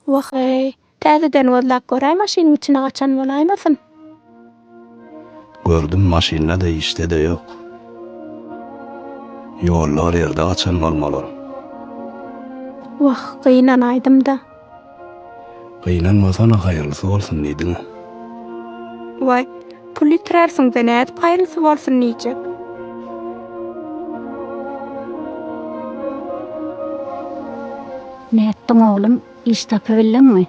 Wahey, täzeden gözläp göräým maşynyň içine gaçan bolaýmasyn? Gördüm maşina da işte de yok. Yollar yerde gaçan bolmalar. Wah, gynanaýdym-da. Gynanmasana haýyrlysy bolsun diýdiň. Way, pul ýitirärsiň-de nädip haýyrlysy bolsun diýjek? Näetdiň oglum, iş tapabildinmi?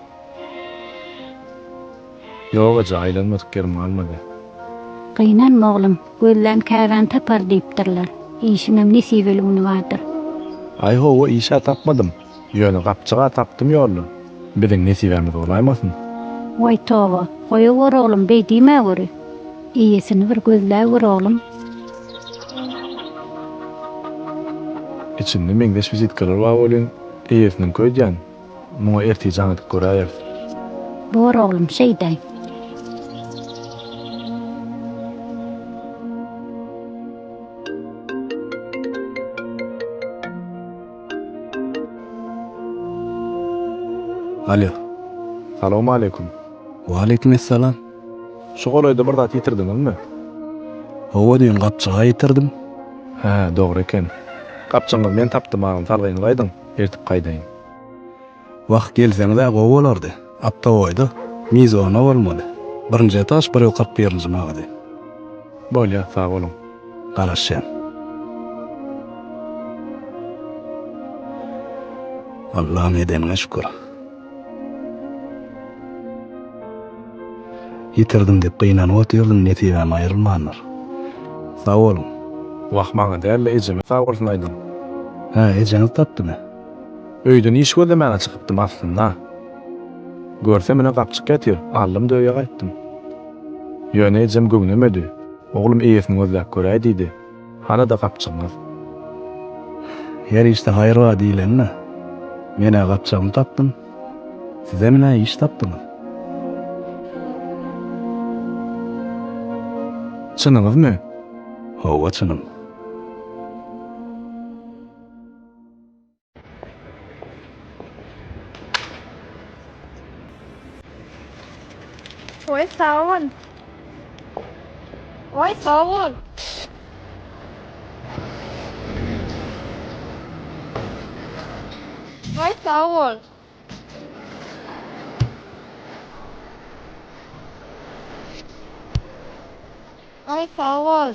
Yoga jaýlanmadyk yerim almady. Gynanma oglum, gözlän käbän tapar diýipdirler. İşiňem nesibeligi bardyr. Ay howa işe tapmadym. Ýöne gapçyga tapdym ýolly. Biziň nesibämiz bolaýmasyn? Way toba, goýa gör oglum, beýdime göri. Iýesini bir gözläp gör oglum. İçinde meňdeş vizitkalar bar bolan, eýesiniň köýdýän. Muňa ertijaň edip göräýär. Bor oglum, şeýdäň. Alo. Salamu aleykum. Wa aleykumussalam. Şu golaýda bir zat ýitirdiňizmi? Hawa diýen gapçyga ýitirdim. Ha, dogry eken. Gapçyňyz men tapdym agam salgyny gaýdyň, ertip gaýdaýyn. Wagt gelseňiz gowy bolardy. Apta boýda mizona bolmady. Birinji taş bir ýokap berilmagdy. Bolýa, sag bolun. Garaşýan. Allah'ım edemine şükür. Yitirdim dep gynanyp otyrdyň, netibäm aýrylmandyr. Sag bolun. Wagt maňa däl ejeme sag bolsun aýdym. Ha, ejeňiz tapdymy? Öýden iş gözlemänä çykypdym aslynda. Görse mene gapçyk getir, allym döýe gaýtdym. Ýöne ejem göňlemedi. Oglum eýesini gözläp göräý diýdi. Hana da gapçygyňyz. Her işte haýr wa diýlenme. Mene gapçygymy tapdym. Size mene iş tapdyňyz. Çynyňyzmy? Hawa çynym. Way, sawun. Way, sawun. Way, sawun. Way, sawun.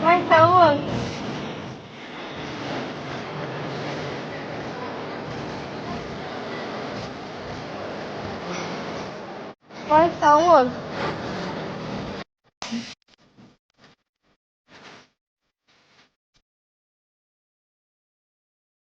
Way, sawun. Way, sawun.